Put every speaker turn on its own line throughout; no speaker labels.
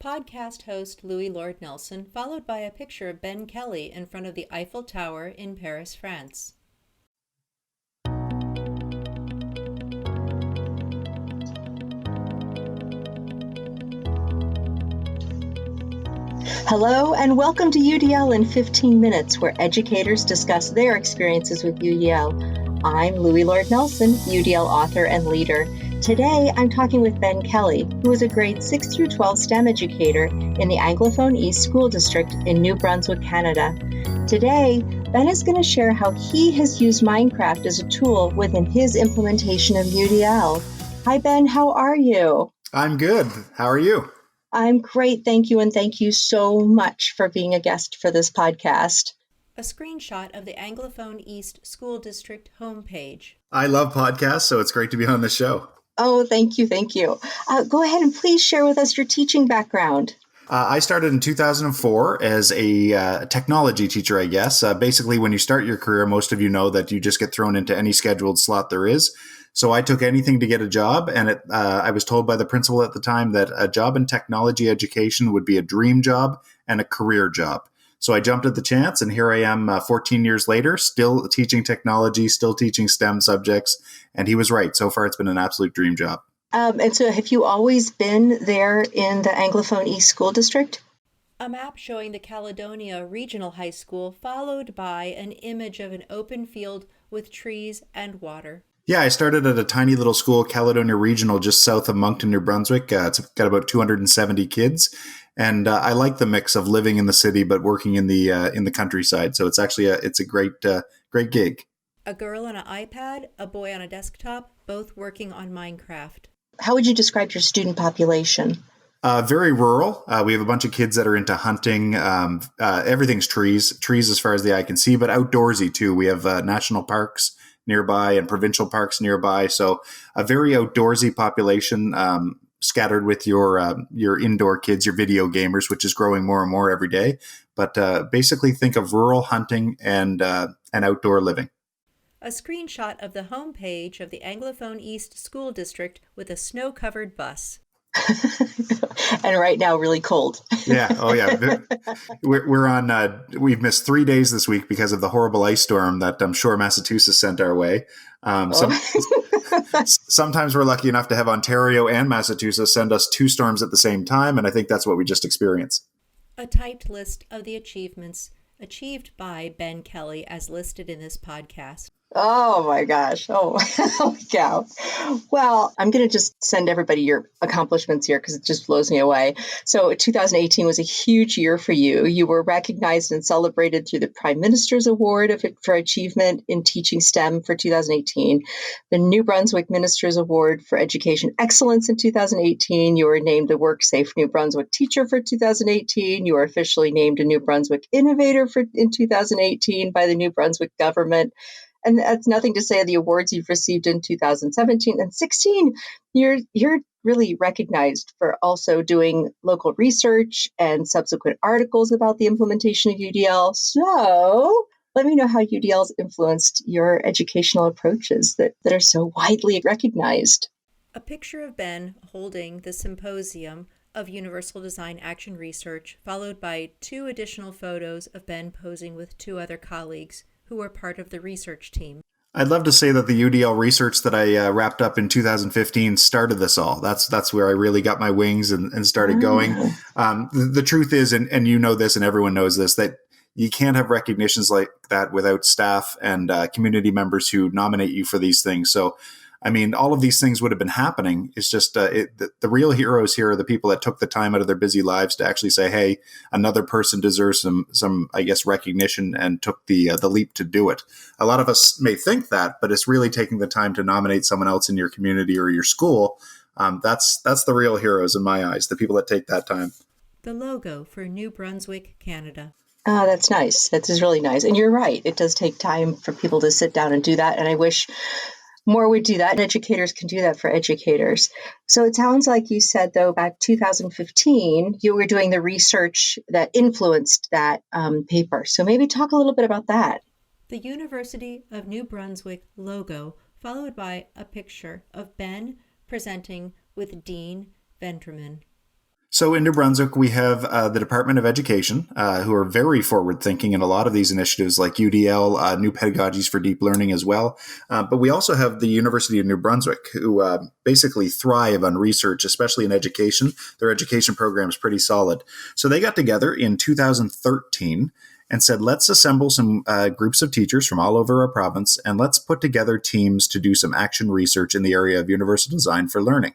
Podcast host Louis Lord Nelson, followed by a picture of Ben Kelly in front of the Eiffel Tower in Paris, France.
Hello and welcome to UDL in 15 minutes, where educators discuss their experiences with UDL. I'm Louis Lord Nelson, UDL author and leader. Today, I'm talking with Ben Kelly, who is a grade 6 through 12 STEM educator in the Anglophone East School District in New Brunswick, Canada. Today, Ben is going to share how he has used Minecraft as a tool within his implementation of UDL. Hi, Ben, how are you?
I'm good. How are you?
I'm great, thank you, and thank you so much for being a guest for this podcast.
A screenshot of the Anglophone East School District homepage.
I love podcasts, so it's great to be on the show.
Oh, thank you. Go ahead and please share with us your teaching background.
I started in 2004 as a technology teacher, I guess. Basically, when you start your career, most of you know that you just get thrown into any scheduled slot there is. So I took anything to get a job, and I was told by the principal at the time that a job in technology education would be a dream job and a career job. So I jumped at the chance, and here I am 14 years later, still teaching technology, still teaching STEM subjects, and he was right. So far, it's been an absolute dream job.
And so have you always been there in the Anglophone East School District?
A map showing the Caledonia Regional High School, followed by an image of an open field with trees and water.
Yeah, I started at a tiny little school, Caledonia Regional, just south of Moncton, New Brunswick. It's got about 270 kids, and I like the mix of living in the city but working in the countryside. So it's actually a great gig.
A girl on an iPad, a boy on a desktop, both working on Minecraft.
How would you describe your student population?
Very rural. We have a bunch of kids that are into hunting. Everything's trees as far as the eye can see, but outdoorsy too. We have national parks nearby and provincial parks nearby. So a very outdoorsy population, scattered with your indoor kids, your video gamers, which is growing more and more every day. But basically think of rural hunting and outdoor living.
A screenshot of the homepage of the Anglophone East School District with a snow-covered bus.
And right now, really cold.
Yeah. Oh, yeah. We're on. We've missed 3 days this week because of the horrible ice storm that I'm sure Massachusetts sent our way. Sometimes we're lucky enough to have Ontario and Massachusetts send us two storms at the same time, and I think that's what we just experienced.
A typed list of the achievements achieved by Ben Kelly as listed in this podcast.
Oh my gosh. Oh, holy cow. Well, I'm going to just send everybody your accomplishments here because it just blows me away. So 2018 was a huge year for you. You were recognized and celebrated through the Prime Minister's Award for Achievement in Teaching STEM for 2018, the New Brunswick Minister's Award for Education Excellence in 2018. You were named the WorkSafe New Brunswick Teacher for 2018. You were officially named a New Brunswick Innovator in 2018 by the New Brunswick government. And that's nothing to say of the awards you've received in 2017 and 16. You're really recognized for also doing local research and subsequent articles about the implementation of UDL. So let me know how UDL's influenced your educational approaches that are so widely recognized.
A picture of Ben holding the Symposium of Universal Design Action Research, followed by two additional photos of Ben posing with two other colleagues who were part of the research team.
I'd love to say that the UDL research that I wrapped up in 2015 started this all. That's where I really got my wings and started going. The truth is, and you know this and everyone knows this, that you can't have recognitions like that without staff and community members who nominate you for these things. So, I mean, all of these things would have been happening. It's just the real heroes here are the people that took the time out of their busy lives to actually say, hey, another person deserves some I guess, recognition and took the leap to do it. A lot of us may think that, but it's really taking the time to nominate someone else in your community or your school. That's the real heroes in my eyes, the people that take that time.
The logo for New Brunswick, Canada.
Oh, that's nice. That is really nice. And you're right. It does take time for people to sit down and do that. And I wish more would do that, and educators can do that for educators. So it sounds like you said, though, back 2015, you were doing the research that influenced that paper. So maybe talk a little bit about that.
The University of New Brunswick logo, followed by a picture of Ben presenting with Dean Vendramin.
So in New Brunswick, we have the Department of Education, who are very forward-thinking in a lot of these initiatives like UDL, new pedagogies for deep learning as well. But we also have the University of New Brunswick, who basically thrive on research, especially in education. Their education program is pretty solid. So they got together in 2013 and said, let's assemble some groups of teachers from all over our province, and let's put together teams to do some action research in the area of universal design for learning.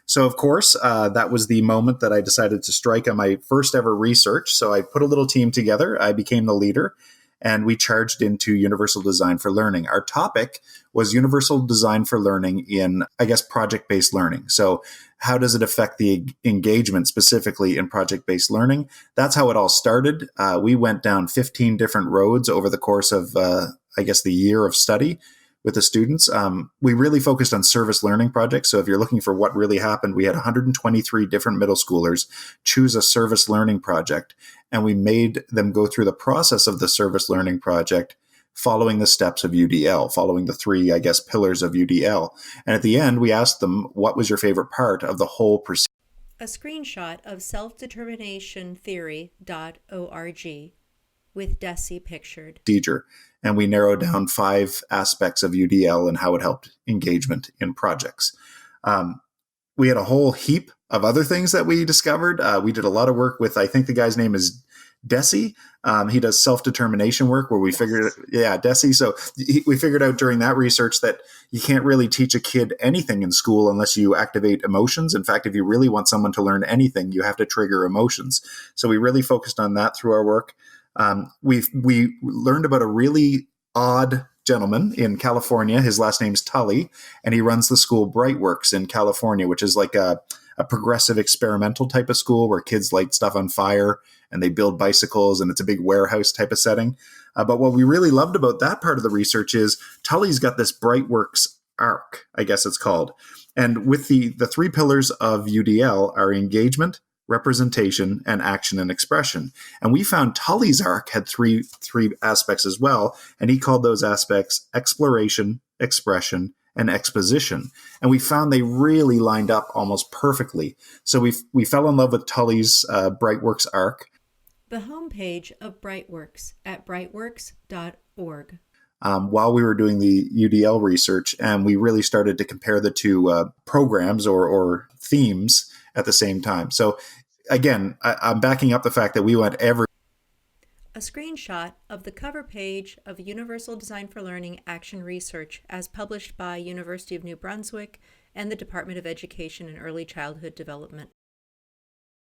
So, of course, that was the moment that I decided to strike on my first ever research. So I put a little team together. I became the leader, and we charged into universal design for learning. Our topic was universal design for learning in, I guess, project-based learning. So how does it affect the engagement specifically in project-based learning? That's how it all started. We went down 15 different roads over the course of, I guess, the year of study with the students. We really focused on service learning projects. So if you're looking for what really happened, we had 123 different middle schoolers choose a service learning project, and we made them go through the process of the service learning project following the steps of UDL, following the three, I guess, pillars of UDL. And at the end, we asked them, what was your favorite part of the whole procedure?
A screenshot of selfdeterminationtheory.org with DESI pictured.
And we narrowed down 5 aspects of UDL and how it helped engagement in projects. We had a whole heap of other things that we discovered. We did a lot of work with, I think the guy's name is DESI. He does self-determination work where we figured, DESI. So we figured out during that research that you can't really teach a kid anything in school unless you activate emotions. In fact, if you really want someone to learn anything, you have to trigger emotions. So we really focused on that through our work. We learned about a really odd gentleman in California. His last name's Tully, and he runs the school Brightworks in California, which is like a progressive experimental type of school where kids light stuff on fire and they build bicycles, and it's a big warehouse type of setting. But what we really loved about that part of the research is Tully's got this Brightworks arc, I guess it's called. And with the 3 pillars of UDL are engagement, representation, and action and expression. And we found Tully's arc had three aspects as well, and he called those aspects exploration, expression, and exposition. And we found they really lined up almost perfectly. So we fell in love with Tully's Brightworks arc.
The homepage of Brightworks at brightworks.org.
While we were doing the UDL research, and we really started to compare the two programs or themes at the same time. So again, I'm backing up the fact that we went every.
A screenshot of the cover page of Universal Design for Learning Action Research as published by University of New Brunswick and the Department of Education and Early Childhood Development.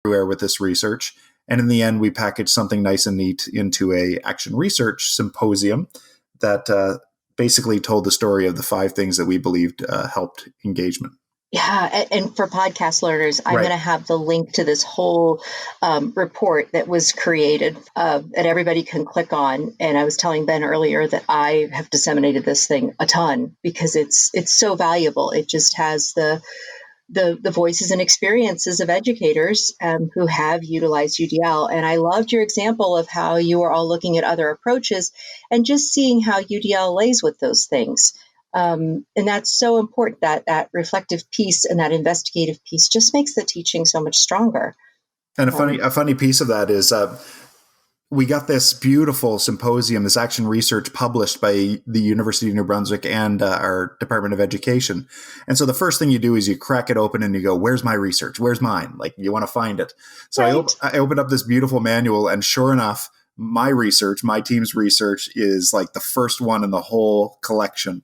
Everywhere with this research. And in the end, we packaged something nice and neat into a action research symposium that basically told the story of the 5 things that we believed helped engagement.
Yeah, and for podcast learners, I'm going to have the link to this whole report that was created that everybody can click on. And I was telling Ben earlier that I have disseminated this thing a ton because it's so valuable. It just has the voices and experiences of educators who have utilized UDL. And I loved your example of how you are all looking at other approaches and just seeing how UDL lays with those things. And that's so important, that reflective piece and that investigative piece just makes the teaching so much stronger.
And a funny piece of that is we got this beautiful symposium, this action research published by the University of New Brunswick and our Department of Education. And so the first thing you do is you crack it open and you go, where's my research? Where's mine? Like, you want to find it. So I opened up this beautiful manual, and sure enough, my research, my team's research is like the first one in the whole collection.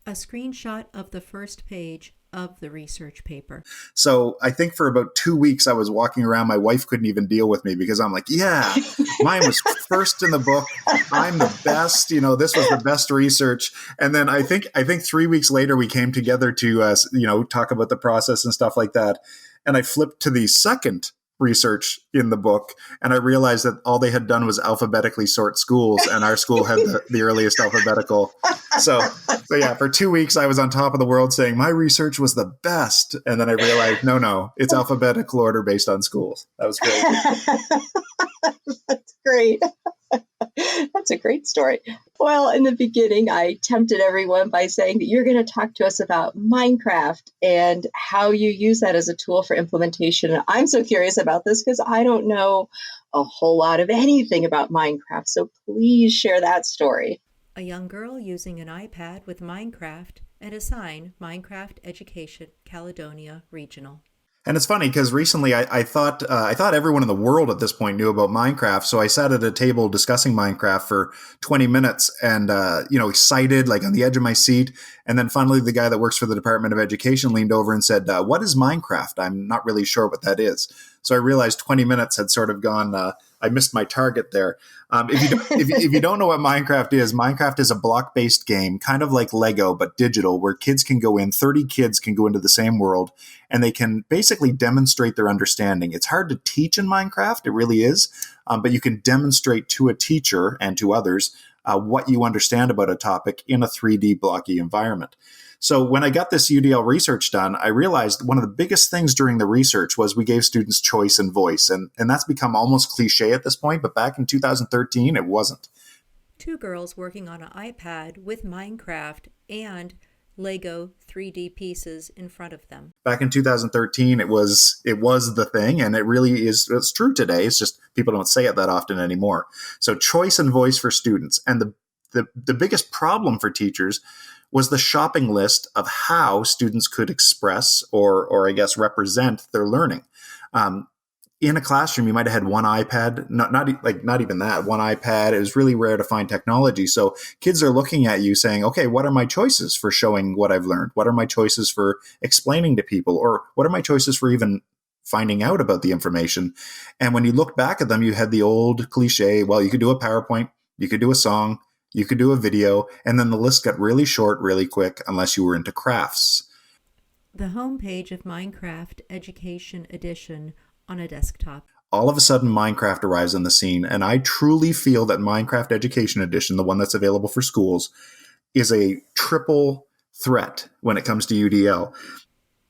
A screenshot of the first page of the research paper.
So I think for about 2 weeks I was walking around. My wife couldn't even deal with me because I'm like, yeah, mine was first in the book. I'm the best. You know, this was the best research. And then I think 3 weeks later we came together to talk about the process and stuff like that. And I flipped to the second research in the book, and I realized that all they had done was alphabetically sort schools, and our school had the earliest alphabetical. So yeah, for 2 weeks I was on top of the world saying my research was the best, and then I realized no, it's alphabetical order based on schools. That was great.
That's great. That's a great story. Well, in the beginning, I tempted everyone by saying that you're going to talk to us about Minecraft and how you use that as a tool for implementation. And I'm so curious about this because I don't know a whole lot of anything about Minecraft. So please share that story.
A young girl using an iPad with Minecraft and a sign, Minecraft Education, Caledonia Regional.
And it's funny because recently I thought everyone in the world at this point knew about Minecraft. So I sat at a table discussing Minecraft for 20 minutes and, excited, like on the edge of my seat. And then finally, the guy that works for the Department of Education leaned over and said, "What is Minecraft? I'm not really sure what that is." So I realized 20 minutes had sort of gone, I missed my target there. If you don't know what Minecraft is a block-based game, kind of like Lego, but digital, where kids can go in, 30 kids can go into the same world, and they can basically demonstrate their understanding. It's hard to teach in Minecraft, it really is, but you can demonstrate to a teacher and to others what you understand about a topic in a 3D blocky environment. So when I got this UDL research done, I realized one of the biggest things during the research was we gave students choice and voice. And that's become almost cliche at this point, but back in 2013, it wasn't.
Two girls working on an iPad with Minecraft and Lego 3D pieces in front of them.
Back in 2013, it was the thing, and it really is. It's true today. It's just people don't say it that often anymore. So choice and voice for students. And the biggest problem for teachers was the shopping list of how students could express or I guess represent their learning. In a classroom, you might have had one iPad, not even that, one iPad. It was really rare to find technology. So kids are looking at you saying, okay, what are my choices for showing what I've learned? What are my choices for explaining to people? Or what are my choices for even finding out about the information? And when you look back at them, you had the old cliche, well, you could do a PowerPoint, you could do a song, you could do a video, and then the list got really short, really quick, unless you were into crafts.
The homepage of Minecraft Education Edition on a desktop.
All of a sudden, Minecraft arrives on the scene, and I truly feel that Minecraft Education Edition, the one that's available for schools, is a triple threat when it comes to UDL.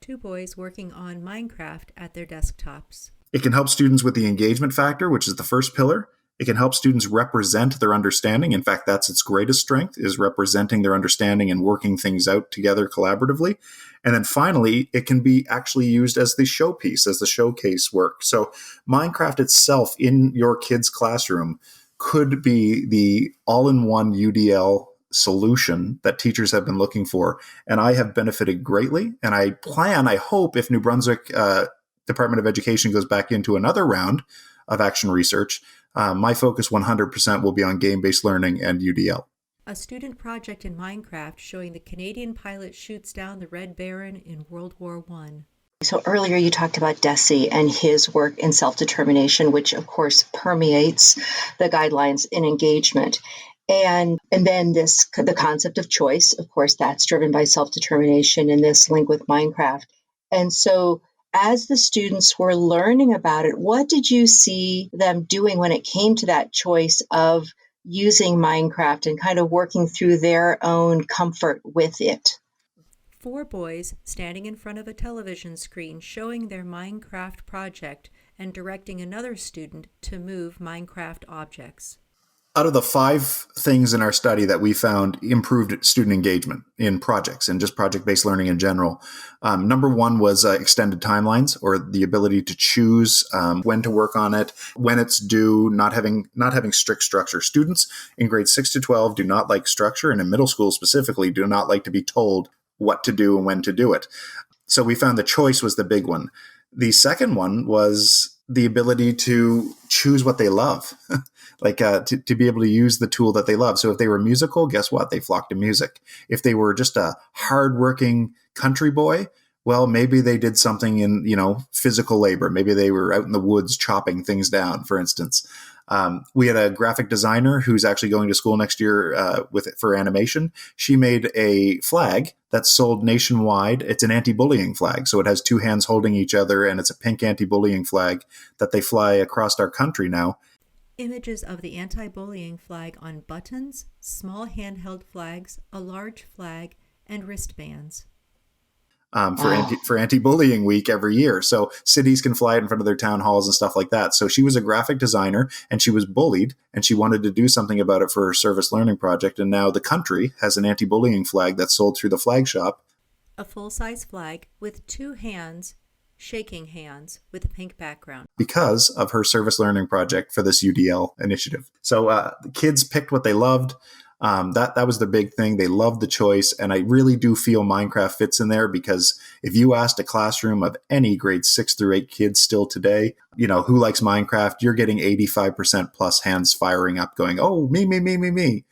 Two boys working on Minecraft at their desktops.
It can help students with the engagement factor, which is the first pillar. It can help students represent their understanding. In fact, that's its greatest strength, is representing their understanding and working things out together collaboratively. And then finally, it can be actually used as the showpiece, as the showcase work. So Minecraft itself in your kid's classroom could be the all-in-one UDL solution that teachers have been looking for. And I have benefited greatly. And I hope if New Brunswick Department of Education goes back into another round of action research, my focus 100% will be on game-based learning and UDL.
A student project in Minecraft showing the Canadian pilot shoots down the Red Baron in World War I.
So earlier you talked about Deci and his work in self-determination, which of course permeates the guidelines in engagement. And then the concept of choice, of course, that's driven by self-determination in this link with Minecraft. And so as the students were learning about it, what did you see them doing when it came to that choice of using Minecraft and kind of working through their own comfort with it?
Four boys standing in front of a television screen showing their Minecraft project and directing another student to move Minecraft objects.
Out of the 5 things in our study that we found improved student engagement in projects and just project-based learning in general, number 1 was extended timelines, or the ability to choose when to work on it, when it's due, not having strict structure. Students in grades 6 to 12 do not like structure, and in middle school specifically do not like to be told what to do and when to do it. So we found the choice was the big one. The second one was the ability to choose what they love, like to be able to use the tool that they love. So if they were musical, guess what? They flocked to music. If they were just a hardworking country boy, well, maybe they did something in, physical labor. Maybe they were out in the woods chopping things down, for instance. We had a graphic designer who's actually going to school next year for animation. She made a flag that's sold nationwide. It's an anti-bullying flag. So it has 2 hands holding each other, and it's a pink anti-bullying flag that they fly across our country now.
Images of the anti-bullying flag on buttons, small handheld flags, a large flag, and wristbands.
for anti-bullying week every year. So cities can fly it in front of their town halls and stuff like that. So she was a graphic designer and she was bullied and she wanted to do something about it for her service learning project. And now the country has an anti-bullying flag that's sold through the flag shop.
A full-size flag with two hands, shaking hands with a pink background.
Because of her service learning project for this UDL initiative. So the kids picked what they loved. That was the big thing. They loved the choice. And I really do feel Minecraft fits in there because if you asked a classroom of any grades 6 through 8 kids still today, who likes Minecraft, you're getting 85% plus hands firing up going, oh, me.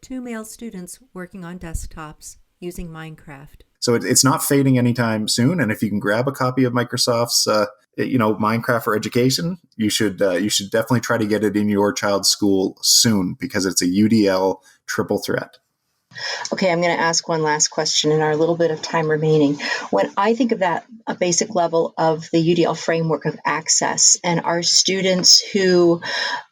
2 male students working on desktops using Minecraft.
So it's not fading anytime soon. And if you can grab a copy of Microsoft's, Minecraft for Education, you should definitely try to get it in your child's school soon because it's a UDL triple threat.
Okay, I'm going to ask one last question in our little bit of time remaining. When I think of that, a basic level of the UDL framework of access and our students who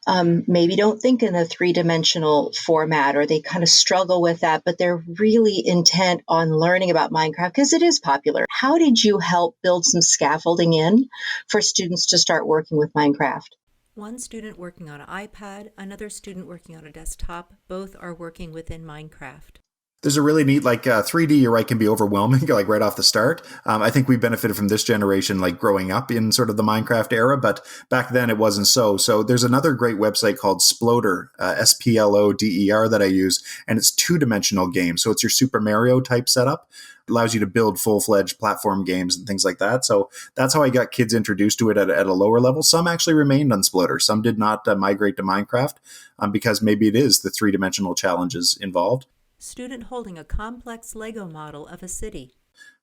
maybe don't think in the 3-dimensional format or they kind of struggle with that, but they're really intent on learning about Minecraft because it is popular. How did you help build some scaffolding in for students to start working with Minecraft?
One student working on an iPad, another student working on a desktop. Both are working within Minecraft.
There's a really neat, 3D, you're right, can be overwhelming, right off the start. I think we benefited from this generation, growing up in sort of the Minecraft era, but back then it wasn't so. So there's another great website called Sploder, Sploder, that I use, and it's 2-dimensional games. So it's your Super Mario type setup. It allows you to build full-fledged platform games and things like that. So that's how I got kids introduced to it at a lower level. Some actually remained on Sploder. Some did not migrate to Minecraft because maybe it is the 3-dimensional challenges involved.
Student holding a complex Lego model of a city.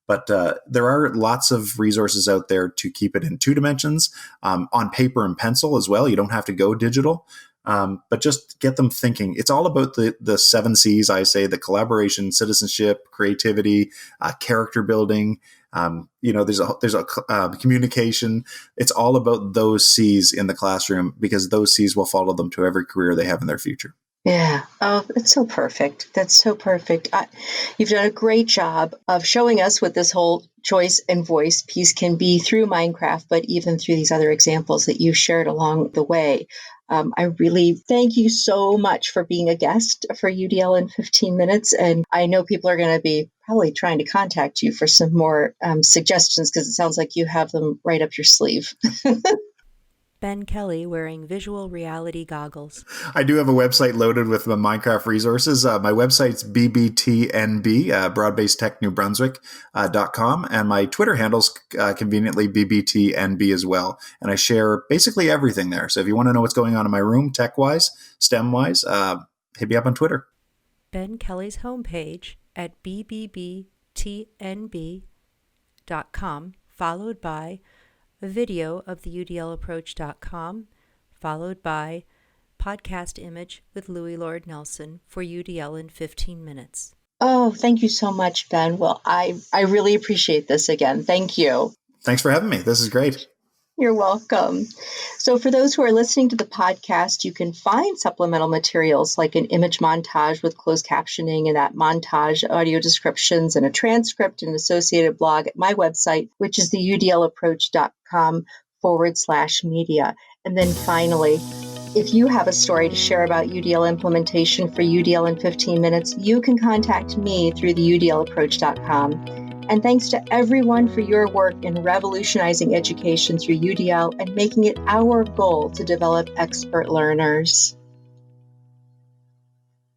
But there are lots of resources out there to keep it in 2 dimensions, on paper and pencil as well. You don't have to go digital, but just get them thinking. It's all about the 7 C's, I say, the collaboration, citizenship, creativity, character building. There's a communication. It's all about those C's in the classroom because those C's will follow them to every career they have in their future.
Yeah. Oh, that's so perfect. That's so perfect. You've done a great job of showing us what this whole choice and voice piece can be through Minecraft, but even through these other examples that you shared along the way. I really thank you so much for being a guest for UDL in 15 minutes. And I know people are going to be probably trying to contact you for some more suggestions because it sounds like you have them right up your sleeve.
Ben Kelly wearing visual reality goggles.
I do have a website loaded with Minecraft resources. My website's BBTNB, Broad-Based Tech New Brunswick.com, and my Twitter handle's conveniently BBTNB as well. And I share basically everything there. So if you want to know what's going on in my room, tech-wise, STEM-wise, hit me up on Twitter.
Ben Kelly's homepage at BBBTNB.com, followed by a video of the UDLapproach.com, followed by podcast image with Louis Lord Nelson for UDL in 15 minutes.
Oh, thank you so much, Ben. Well, I really appreciate this again. Thank you.
Thanks for having me. This is great.
You're welcome. So for those who are listening to the podcast, you can find supplemental materials like an image montage with closed captioning and that montage audio descriptions and a transcript and associated blog at my website, which is the udlapproach.com/media. And then finally, if you have a story to share about UDL implementation for UDL in 15 minutes, you can contact me through the udlapproach.com. And thanks to everyone for your work in revolutionizing education through UDL and making it our goal to develop expert learners.